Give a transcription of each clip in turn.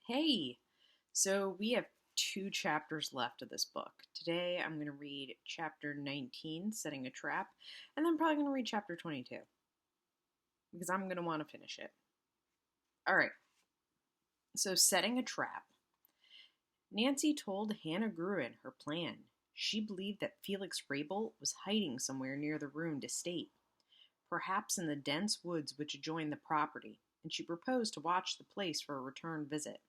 Hey, so we have two chapters left of this book. Today I'm going to read chapter 19, Setting a Trap, and then I'm probably going to read chapter 22 because I'm going to want to finish it. All right, so Setting a Trap. Nancy told Hannah Gruen her plan. She believed that Felix Rabel was hiding somewhere near the ruined estate, perhaps in the dense woods which adjoined the property, and she proposed to watch the place for a return visit.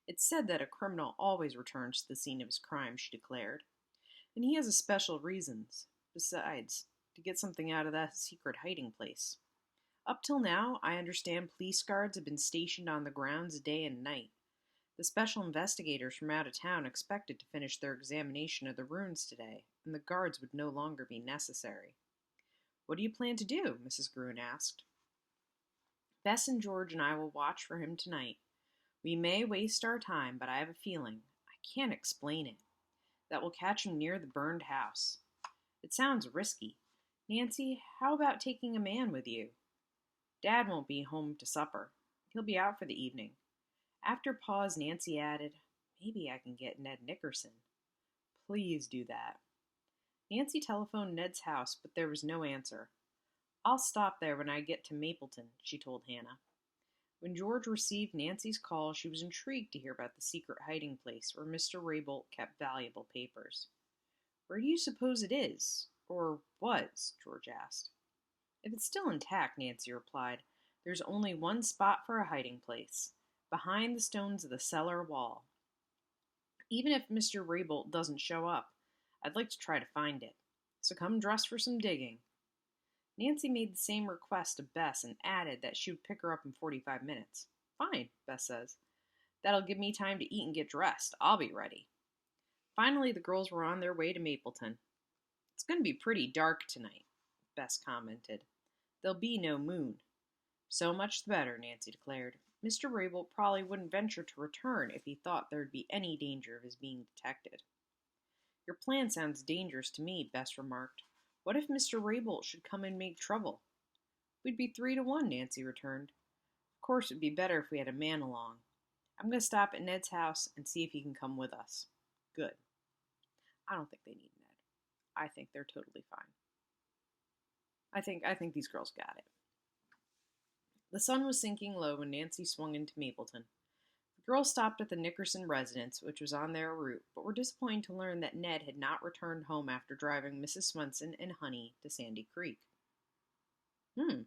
It's said that a criminal always returns to the scene of his crime, she declared. And he has a special reasons, besides, to get something out of that secret hiding place. Up till now, I understand police guards have been stationed on the grounds day and night. The special investigators from out of town expected to finish their examination of the ruins today, and the guards would no longer be necessary. What do you plan to do? Mrs. Gruen asked. Bess and George and I will watch for him tonight. We may waste our time, but I have a feeling, I can't explain it, that we'll catch him near the burned house. It sounds risky. Nancy, how about taking a man with you? Dad won't be home to supper. He'll be out for the evening. After a pause, Nancy added, maybe I can get Ned Nickerson. Please do that. Nancy telephoned Ned's house, but there was no answer. I'll stop there when I get to Mapleton, she told Hannah. When George received Nancy's call, she was intrigued to hear about the secret hiding place where Mr. Rabel kept valuable papers. Where do you suppose it is? Or was? George asked. If it's still intact, Nancy replied, there's only one spot for a hiding place, behind the stones of the cellar wall. Even if Mr. Rabel doesn't show up, I'd like to try to find it. So come dressed for some digging. Nancy made the same request of Bess and added that she would pick her up in 45 minutes. Fine, Bess says. That'll give me time to eat and get dressed. I'll be ready. Finally, the girls were on their way to Mapleton. It's going to be pretty dark tonight, Bess commented. There'll be no moon. So much the better, Nancy declared. Mr. Rabel probably wouldn't venture to return if he thought there'd be any danger of his being detected. Your plan sounds dangerous to me, Bess remarked. What if Mr. Rabel should come and make trouble? We'd be 3-1, Nancy returned. Of course, it'd be better if we had a man along. I'm going to stop at Ned's house and see if he can come with us. Good. I don't think they need Ned. I think they're totally fine. I think these girls got it. The sun was sinking low when Nancy swung into Mapleton. The girls stopped at the Nickerson residence, which was on their route, but were disappointed to learn that Ned had not returned home after driving Mrs. Swenson and Honey to Sandy Creek. Who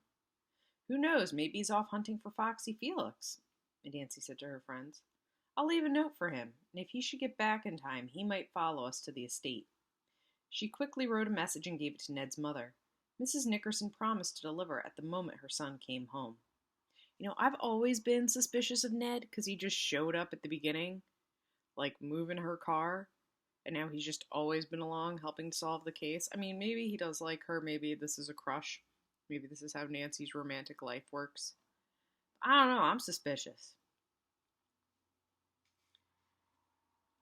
knows, maybe he's off hunting for Foxy Felix, Nancy said to her friends. I'll leave a note for him, and if he should get back in time, he might follow us to the estate. She quickly wrote a message and gave it to Ned's mother. Mrs. Nickerson promised to deliver at the moment her son came home. I've always been suspicious of Ned because he just showed up at the beginning, like moving her car, and now he's just always been along helping solve the case. I mean, maybe he does like her, maybe this is a crush, maybe this is how Nancy's romantic life works. I don't know, I'm suspicious.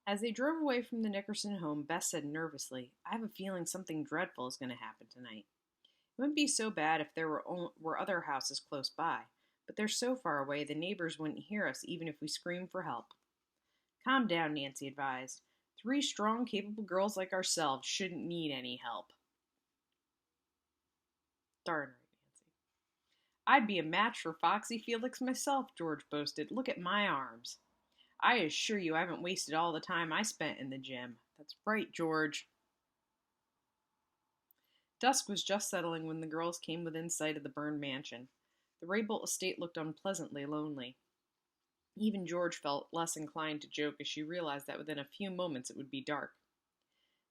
As they drove away from the Nickerson home, Bess said nervously, I have a feeling something dreadful is going to happen tonight. It wouldn't be so bad if there were other houses close by. But they're so far away the neighbors wouldn't hear us even if we screamed for help. Calm down, Nancy advised. 3 strong, capable girls like ourselves shouldn't need any help. Darn right, Nancy. I'd be a match for Foxy Felix myself, George boasted. Look at my arms. I assure you I haven't wasted all the time I spent in the gym. That's right, George. Dusk was just settling when the girls came within sight of the burned mansion. The Rabel estate looked unpleasantly lonely. Even George felt less inclined to joke as she realized that within a few moments it would be dark.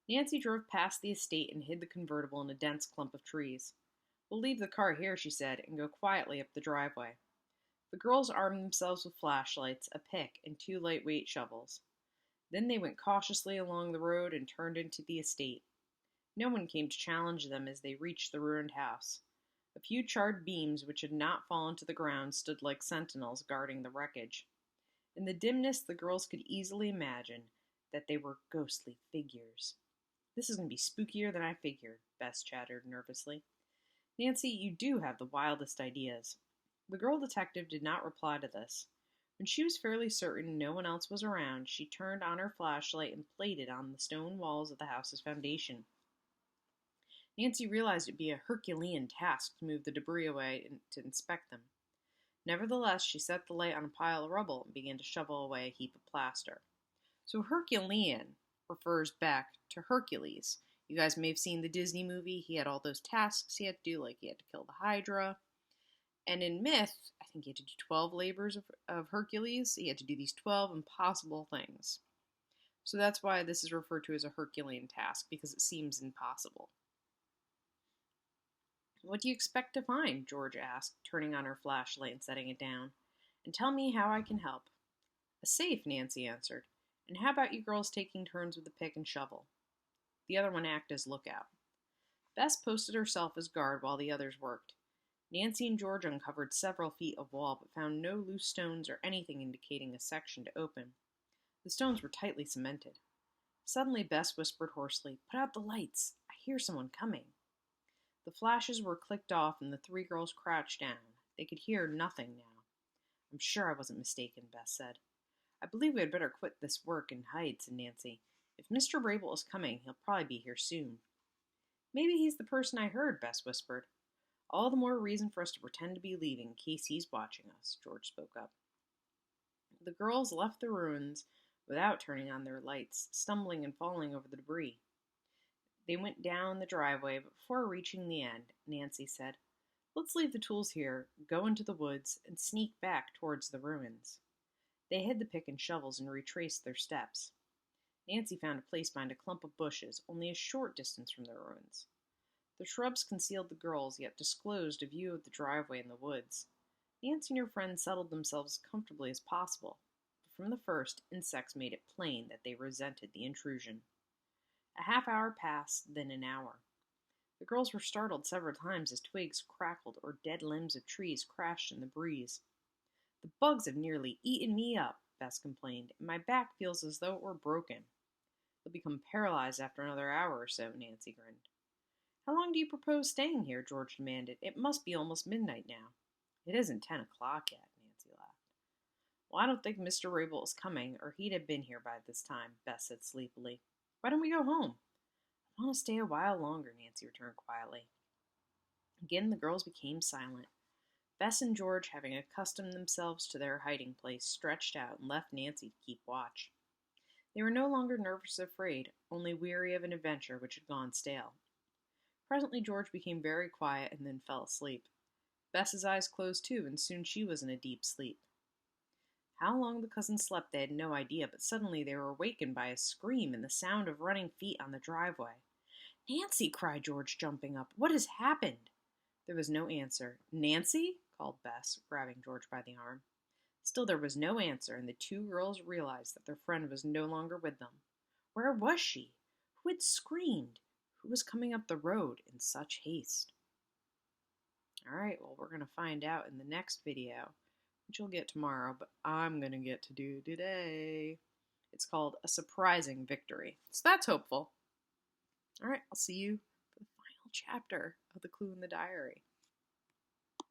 Nancy drove past the estate and hid the convertible in a dense clump of trees. We'll leave the car here, she said, and go quietly up the driveway. The girls armed themselves with flashlights, a pick, and 2 lightweight shovels. Then they went cautiously along the road and turned into the estate. No one came to challenge them as they reached the ruined house. A few charred beams which had not fallen to the ground stood like sentinels guarding the wreckage. In the dimness, the girls could easily imagine that they were ghostly figures. This is going to be spookier than I figured, Bess chattered nervously. Nancy, you do have the wildest ideas. The girl detective did not reply to this. When she was fairly certain no one else was around, she turned on her flashlight and played it on the stone walls of the house's foundation. Nancy realized it'd be a Herculean task to move the debris away and to inspect them. Nevertheless, she set the light on a pile of rubble and began to shovel away a heap of plaster. So Herculean refers back to Hercules. You guys may have seen the Disney movie. He had all those tasks he had to do, like he had to kill the Hydra. And in myth, I think he had to do 12 labors of Hercules. He had to do these 12 impossible things. So that's why this is referred to as a Herculean task, because it seems impossible. What do you expect to find? George asked, turning on her flashlight and setting it down. And tell me how I can help. A safe, Nancy answered. And how about you girls taking turns with the pick and shovel? The other one acted as lookout. Bess posted herself as guard while the others worked. Nancy and George uncovered several feet of wall, but found no loose stones or anything indicating a section to open. The stones were tightly cemented. Suddenly Bess whispered hoarsely, "Put out the lights. I hear someone coming." The flashes were clicked off and the three girls crouched down. They could hear nothing now. "I'm sure I wasn't mistaken," Bess said. "I believe we had better quit this work and hide," said Nancy. "If Mr. Rabel is coming, he'll probably be here soon." "Maybe he's the person I heard," Bess whispered. "All the more reason for us to pretend to be leaving in case he's watching us," George spoke up. The girls left the ruins without turning on their lights, stumbling and falling over the debris. They went down the driveway, but before reaching the end, Nancy said, "Let's leave the tools here, go into the woods, and sneak back towards the ruins." They hid the pick and shovels and retraced their steps. Nancy found a place behind a clump of bushes, only a short distance from the ruins. The shrubs concealed the girls, yet disclosed a view of the driveway and the woods. Nancy and her friends settled themselves as comfortably as possible, but from the first, insects made it plain that they resented the intrusion. A half hour passed, then an hour. The girls were startled several times as twigs crackled or dead limbs of trees crashed in the breeze. "The bugs have nearly eaten me up," Bess complained, "and my back feels as though it were broken." "You'll become paralyzed after another hour or so," Nancy grinned. "How long do you propose staying here?" George demanded. "It must be almost midnight now." "It isn't 10 o'clock yet," Nancy laughed. "Well, I don't think Mr. Rabel is coming, or he'd have been here by this time," Bess said sleepily. "Why don't we go home?" "I want to stay a while longer," Nancy returned quietly. Again the girls became silent. Bess and George, having accustomed themselves to their hiding place, stretched out and left Nancy to keep watch. They were no longer nervous or afraid, only weary of an adventure which had gone stale. Presently George became very quiet and then fell asleep. Bess's eyes closed too, and soon she was in a deep sleep. How long the cousins slept they had no idea, but suddenly they were awakened by a scream and the sound of running feet on the driveway. "Nancy!" cried George, jumping up. "What has happened?" There was no answer. "Nancy?" called Bess, grabbing George by the arm. Still there was no answer, and the two girls realized that their friend was no longer with them. Where was she? Who had screamed? Who was coming up the road in such haste? Alright, well, we're going to find out in the next video, which you'll get tomorrow, but I'm going to get to do today. It's called A Surprising Victory. So that's hopeful. Alright, I'll see you for the final chapter of The Clue in the Diary.